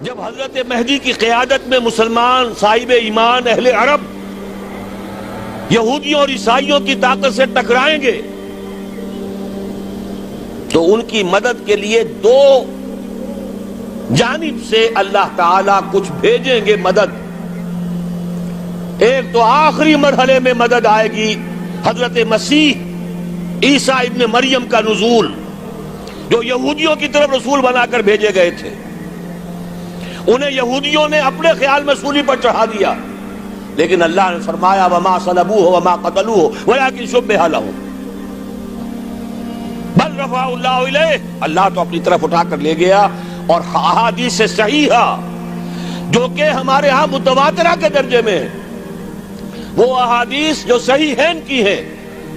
جب حضرت مہدی کی قیادت میں مسلمان صاحب ایمان اہل عرب یہودیوں اور عیسائیوں کی طاقت سے ٹکرائیں گے تو ان کی مدد کے لیے دو جانب سے اللہ تعالیٰ کچھ بھیجیں گے مدد. ایک تو آخری مرحلے میں مدد آئے گی حضرت مسیح عیسیٰ ابن مریم کا نزول، جو یہودیوں کی طرف رسول بنا کر بھیجے گئے تھے. انہیں یہودیوں نے اپنے خیال میں سولی پر چڑھا دیا، لیکن اللہ نے فرمایا وما صلبوہ وما قتلوہ ولکن شبہ لہم بل رفعہ اللہ الیہ. اللہ تو اپنی طرف اٹھا کر لے گیا. اور احادیث صحیحہ جو کہ ہمارے ہاں متواترہ کے درجے میں، وہ احادیث جو صحیحین کی ہیں،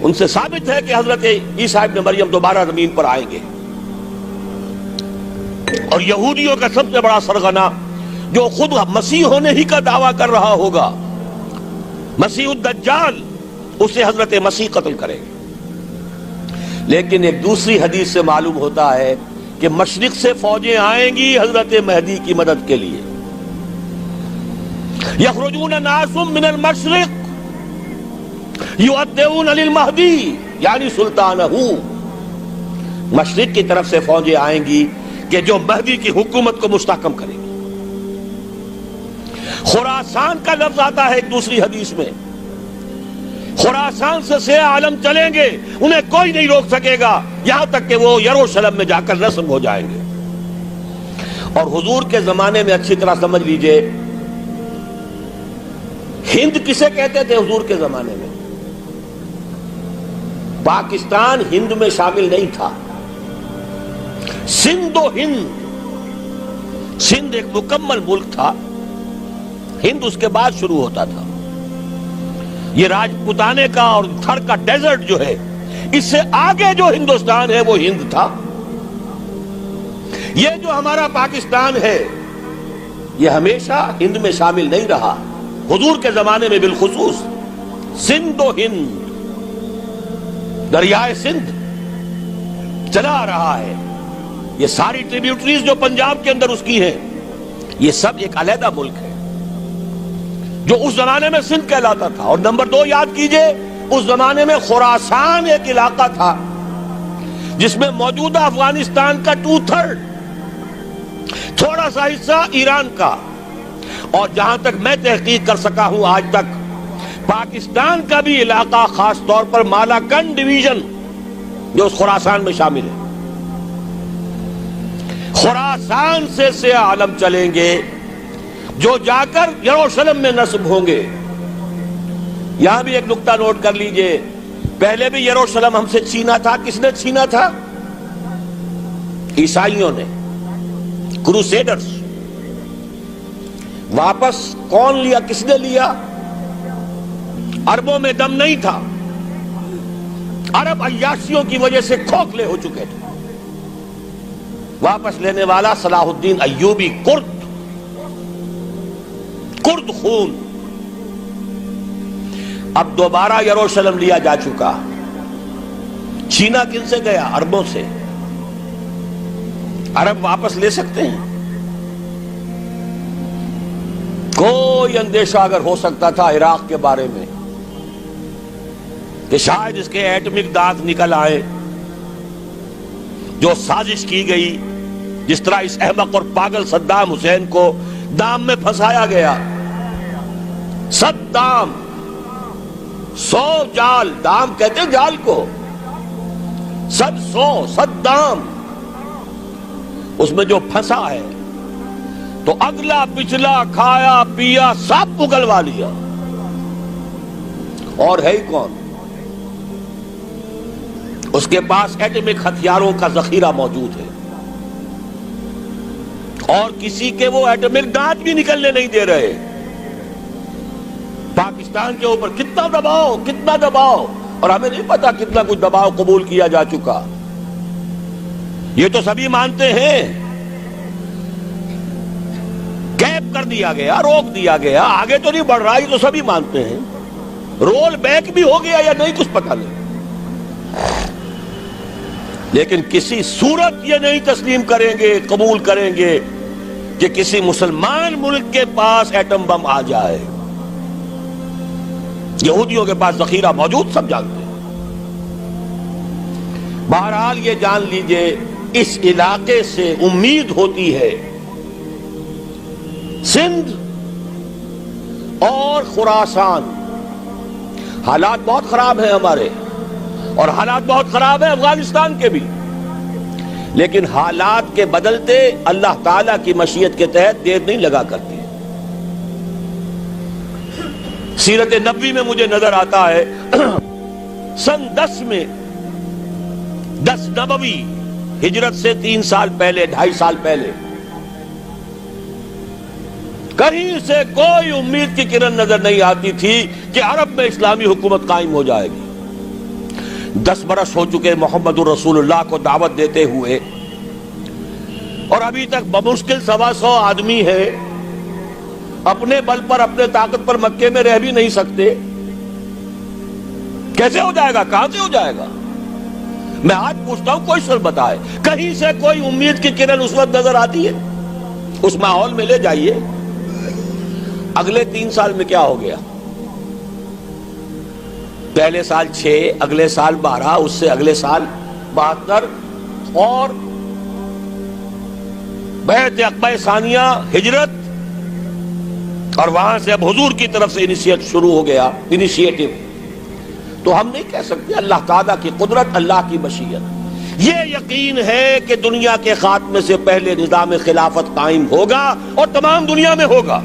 ان سے ثابت ہے کہ حضرت عیسیٰ ابن مریم دوبارہ زمین پر آئیں گے. اور یہودیوں کا سب سے بڑا سرغنہ جو خود مسیح ہونے ہی کا دعویٰ کر رہا ہوگا، مسیح الدجال، اسے حضرت مسیح قتل کریں گے. لیکن ایک دوسری حدیث سے معلوم ہوتا ہے کہ مشرق سے فوجیں آئیں گی حضرت مہدی کی مدد کے لیے. یخرجون ناس من المشرق یؤدون للمہدی یعنی سلطانہ. مشرق کی طرف سے فوجیں آئیں گی کہ جو مہدی کی حکومت کو مستحکم کریں گی. خراسان کا لفظ آتا ہے ایک دوسری حدیث میں. خراسان سے سیاہ عالم چلیں گے، انہیں کوئی نہیں روک سکے گا یہاں تک کہ وہ یروشلم میں جا کر نصب ہو جائیں گے. اور حضور کے زمانے میں اچھی طرح سمجھ لیجئے، ہند کسے کہتے تھے حضور کے زمانے میں؟ پاکستان ہند میں شامل نہیں تھا. سندھ و ہند، سندھ ایک مکمل ملک تھا، ہند اس کے بعد شروع ہوتا تھا. یہ راجپوتانے کا اور تھر کا ڈیزرٹ جو ہے، اس سے آگے جو ہندوستان ہے وہ ہند تھا. یہ جو ہمارا پاکستان ہے یہ ہمیشہ ہند میں شامل نہیں رہا. حضور کے زمانے میں بالخصوص سندھ و ہند، دریائے سندھ چلا آ رہا ہے. یہ ساری ٹریبیوٹریز جو پنجاب کے اندر اس کی ہیں، یہ سب ایک علیحدہ ملک ہے جو اس زمانے میں سندھ کہلاتا تھا. اور نمبر 2 یاد کیجئے، اس زمانے میں خراسان ایک علاقہ تھا جس میں موجودہ افغانستان کا 2/3، تھوڑا سا حصہ ایران کا، اور جہاں تک میں تحقیق کر سکا ہوں آج تک پاکستان کا بھی علاقہ، خاص طور پر مالاکنڈ ڈویژن جو اس خراسان میں شامل ہے. خراسان سے سیاہ عالم چلیں گے جو جا کر یروشلم میں نصب ہوں گے. یہاں بھی ایک نقطہ نوٹ کر لیجئے، پہلے بھی یروشلم ہم سے چھینا تھا. کس نے چھینا تھا؟ عیسائیوں نے، کروسیڈرز. واپس کون لیا؟ کس نے لیا؟ عربوں میں دم نہیں تھا، عرب عیاشیوں کی وجہ سے کھوکھلے ہو چکے تھے. واپس لینے والا صلاح الدین ایوبی، کرد خون. اب دوبارہ یروشلم لیا جا چکا. چھینا کن سے گیا؟ عربوں سے. عرب واپس لے سکتے ہیں؟ کوئی اندیشہ اگر ہو سکتا تھا عراق کے بارے میں کہ شاید اس کے ایٹمک دانت نکل آئے، جو سازش کی گئی، جس طرح اس احمق اور پاگل صدام حسین کو دام میں پھنسایا گیا. صدام 100 جال، دام کہتے ہیں جال کو، 100 اس میں جو پھنسا ہے تو اگلا پچھلا کھایا پیا سب اگلوا لیا. اور ہے ہی کون؟ اس کے پاس ایٹمک ہتھیاروں کا ذخیرہ موجود ہے، اور کسی کے وہ ایٹمک دانت بھی نکلنے نہیں دے رہے. پاکستان کے اوپر کتنا دباؤ، اور ہمیں نہیں پتا کتنا کچھ دباؤ قبول کیا جا چکا. یہ تو سبھی مانتے ہیں. کیپ کر دیا گیا، روک دیا گیا، آگے تو نہیں بڑھ رہا، یہ تو سبھی مانتے ہیں. رول بیک بھی ہو گیا یا نہیں کچھ پتہ نہیں. لیکن کسی صورت یہ نہیں تسلیم کریں گے، قبول کریں گے کہ کسی مسلمان ملک کے پاس ایٹم بم آ جائے. یہودیوں کے پاس ذخیرہ موجود، سب جانتے ہیں. بہرحال یہ جان لیجئے اس علاقے سے امید ہوتی ہے سندھ اور خراسان. حالات بہت خراب ہیں ہمارے، اور حالات بہت خراب ہیں افغانستان کے بھی، لیکن حالات کے بدلتے اللہ تعالیٰ کی مشیت کے تحت دیر نہیں لگا کرتی. سیرت نبوی میں مجھے نظر آتا ہے سن 10 میں 10 نبوی ہجرت سے 3 سال پہلے 2.5 سال پہلے کہیں سے کوئی امید کی کرن نظر نہیں آتی تھی کہ عرب میں اسلامی حکومت قائم ہو جائے گی. 10 برس ہو چکے محمد الرسول اللہ کو دعوت دیتے ہوئے، اور ابھی تک بمشکل 125 آدمی ہے. اپنے بل پر اپنے طاقت پر مکے میں رہ بھی نہیں سکتے. کیسے ہو جائے گا؟ کہاں سے ہو جائے گا؟ میں آج پوچھتا ہوں، کوئی سر بتائے کہیں سے کوئی امید کی کرن اس وقت نظر آتی ہے؟ اس ماحول میں لے جائیے. اگلے 3 سال میں کیا ہو گیا؟ پہلے سال 6، اگلے سال 12، اس سے اگلے سال 72، اور بیعت عقبہ ثانیہ ہجرت، اور وہاں سے اب حضور کی طرف سے انیشیٹ شروع ہو گیا، انیشیٹو. تو ہم نہیں کہہ سکتے اللہ تعالیٰ کی قدرت، اللہ کی مشیت. یہ یقین ہے کہ دنیا کے خاتمے سے پہلے نظام خلافت قائم ہوگا، اور تمام دنیا میں ہوگا.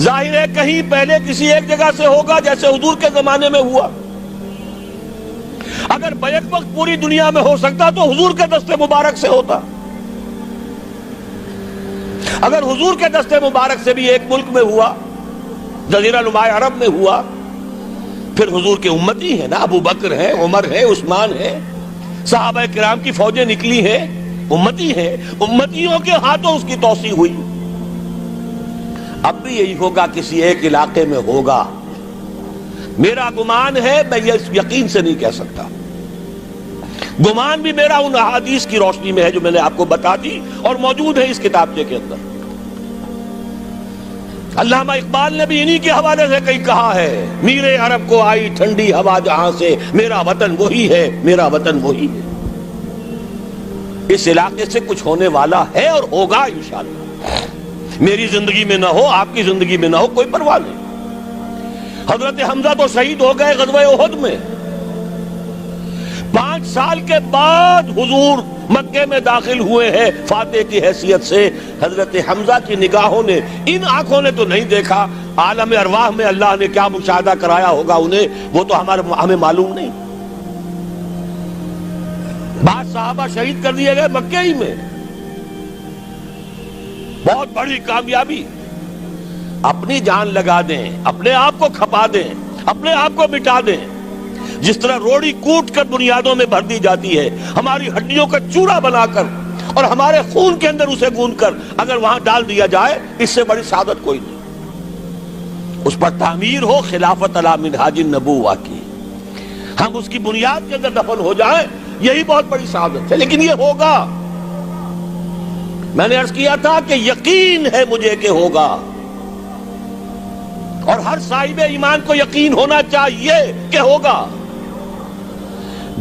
ظاہر ہے کہیں پہلے کسی ایک جگہ سے ہوگا، جیسے حضور کے زمانے میں ہوا. اگر بیک وقت پوری دنیا میں ہو سکتا تو حضور کے دست مبارک سے ہوتا. اگر حضور کے دست مبارک سے بھی ایک ملک میں ہوا، جزیرہ نما عرب میں ہوا، پھر حضور کے امتی ہیں نا، ابو بکر ہیں، عمر ہے، عثمان ہے، صحابہ کرام کی فوجیں نکلی ہیں، امتی ہیں. امتیوں کے ہاتھوں اس کی توسیع ہوئی. اب بھی یہی ہوگا، کسی ایک علاقے میں ہوگا. میرا گمان ہے، میں یہ یقین سے نہیں کہہ سکتا. گمان بھی میرا ان احادیث کی روشنی میں ہے جو میں نے آپ کو بتا دی اور موجود ہے اس کتابچے کے اندر. علامہ اقبال نے بھی انہی کے حوالے سے کئی کہا ہے، میرے عرب کو آئی ٹھنڈی ہوا جہاں سے، میرا وطن وہی ہے، میرا وطن وہی ہے. اس علاقے سے کچھ ہونے والا ہے اور ہوگا انشاءاللہ. میری زندگی میں نہ ہو، آپ کی زندگی میں نہ ہو، کوئی پرواہ نہیں. حضرت حمزہ تو شہید ہو گئے غزوہ احد میں. 5 سال کے بعد حضور مکے میں داخل ہوئے ہیں فاتح کی حیثیت سے. حضرت حمزہ کی نگاہوں نے، ان آنکھوں نے تو نہیں دیکھا، عالم ارواح میں اللہ نے کیا مشاہدہ کرایا ہوگا انہیں، وہ تو ہمیں معلوم نہیں. بعض صحابہ شہید کر دیے گئے مکے ہی میں. بہت بڑی کامیابی. اپنی جان لگا دیں، اپنے آپ کو کھپا دیں، اپنے آپ کو مٹا دیں. جس طرح روڑی کوٹ کر بنیادوں میں بھر دی جاتی ہے، ہماری ہڈیوں کا چورا بنا کر اور ہمارے خون کے اندر اسے گوندھ کر اگر وہاں ڈال دیا جائے، اس سے بڑی سعادت کوئی نہیں. اس پر تعمیر ہو خلافت علی منہاج النبوہ کی، ہم اس کی بنیاد کے اندر دفن ہو جائیں، یہی بہت بڑی سعادت ہے. لیکن یہ ہوگا. میں نے عرض کیا تھا کہ یقین ہے مجھے کہ ہوگا، اور ہر صاحب ایمان کو یقین ہونا چاہیے کہ ہوگا.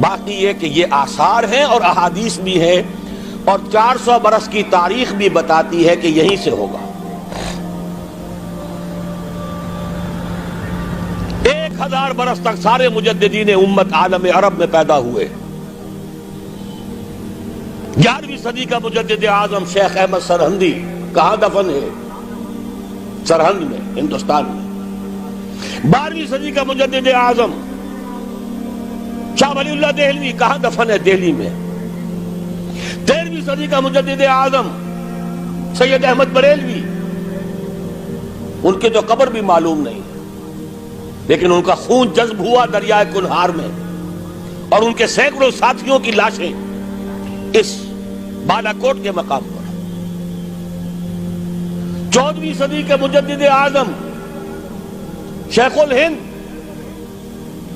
باقی یہ کہ یہ آثار ہیں اور احادیث بھی ہیں، اور 400 برس کی تاریخ بھی بتاتی ہے کہ یہیں سے ہوگا. 1000 برس تک سارے مجددین امت عالم عرب میں پیدا ہوئے. 11ویں صدی کا مجدد اعظم شیخ احمد سرہندی کہاں دفن ہے؟ سرہند میں، ہندوستان میں. 12ویں صدی کا مجدد اعظم شاہ ولی اللہ دہلوی کہاں دفن ہے؟ دہلی میں. 13ویں صدی کا مجدد اعظم سید احمد بریلوی، ان کی تو قبر بھی معلوم نہیں، لیکن ان کا خون جذب ہوا دریائے کنہار میں، اور ان کے سینکڑوں ساتھیوں کی لاشیں اس بالا کوٹ کے مقام پر. 14ویں صدی کے مجدد اعظم شیخ الہند،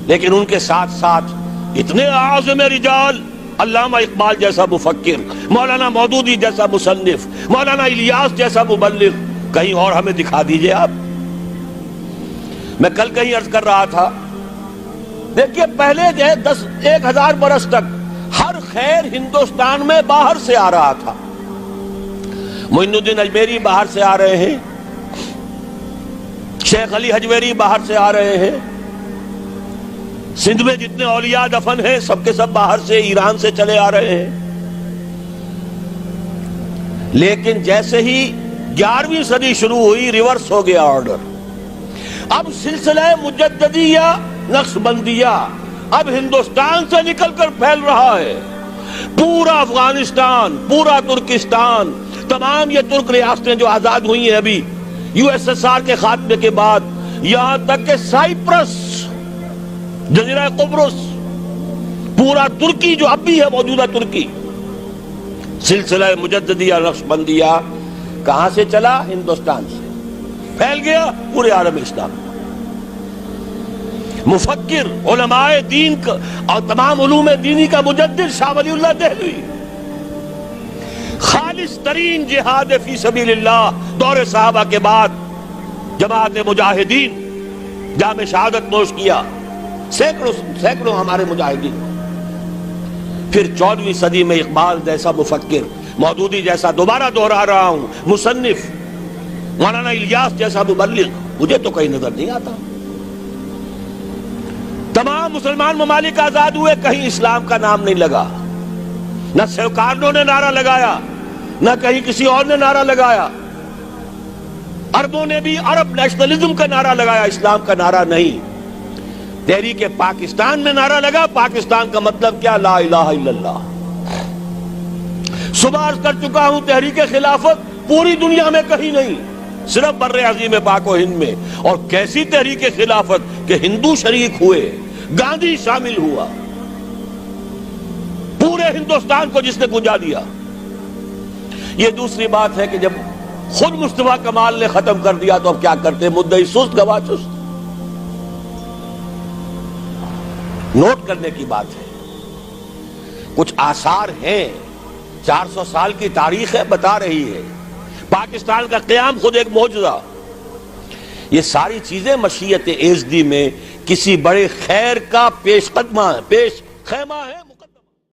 لیکن ان کے ساتھ ساتھ اتنے اعظم رجال علامہ اقبال جیسا مفکر، مولانا مودودی جیسا مصنف، مولانا الیاس جیسا مبلغ کہیں اور ہمیں دکھا دیجئے آپ۔ میں کل کہیں عرض کر رہا تھا، دیکھیے پہلے جو ہے 1000 برس تک ہر خیر ہندوستان میں باہر سے آ رہا تھا۔ معین الدین اجمیری باہر سے آ رہے ہیں، شیخ علی حجویری باہر سے آ رہے ہیں، سندھ میں جتنے اولیاء دفن ہیں سب کے سب باہر سے، ایران سے چلے آ رہے ہیں۔ لیکن جیسے ہی 11ویں صدی شروع ہوئی، ریورس ہو گیا آرڈر۔ اب سلسلہ مجددیہ نقشبندیہ اب ہندوستان سے نکل کر پھیل رہا ہے۔ پورا افغانستان، پورا ترکستان، تمام یہ ترک ریاستیں جو آزاد ہوئی ہیں ابھی USSR کے خاتمے کے بعد، یہاں تک کہ سائپرس، جزیرہ قبرص، پورا ترکی جو اب بھی ہے موجودہ ترکی، سلسلہ مجددیہ نقشبندیہ کہاں سے چلا؟ ہندوستان سے پھیل گیا پورے عالم اسلام۔ مفکر، علماء دین اور تمام علوم دینی کا مجدد شاہ ولی اللہ دہلوی، خالص ترین جہاد فی سبیل اللہ دور صحابہ کے بعد جماعت مجاہدین جام شہادت نوش کیا، سینکڑوں ہمارے مجاہدین۔ پھر 14ویں صدی میں اقبال جیسا مفکر، مودودی جیسا، دوبارہ دوہرا رہا ہوں، مصنف، مولانا الیاس جیسا مبلغ مجھے تو کہیں نظر نہیں آتا۔ تمام مسلمان ممالک آزاد ہوئے، کہیں اسلام کا نام نہیں لگا، نہ سیوکارنوں نے نعرہ لگایا، نہ کہیں کسی اور نے نعرہ لگایا۔ عربوں نے بھی عرب نیشنلزم کا نعرہ لگایا، اسلام کا نعرہ نہیں۔ تحریک پاکستان میں نعرہ لگا، پاکستان کا مطلب کیا؟ لا الہ الا اللہ۔ صبح عرض کر چکا ہوں، تحریک خلافت پوری دنیا میں کہیں نہیں، صرف بر عظیم پاک و ہند میں۔ اور کیسی تحریک خلافت کہ ہندو شریک ہوئے، گاندھی شامل ہوا، پورے ہندوستان کو جس نے گنجا دیا۔ یہ دوسری بات ہے کہ جب خود مصطفیٰ کمال نے ختم کر دیا تو اب کیا کرتے؟ مدعی سست گواہ چست۔ نوٹ کرنے کی بات ہے، کچھ آثار ہیں، 400 سال کی تاریخ ہے، بتا رہی ہے پاکستان کا قیام خود ایک معجزہ۔ یہ ساری چیزیں مشیت ایزدی میں کسی بڑے خیر کا پیش خیمہ ہے۔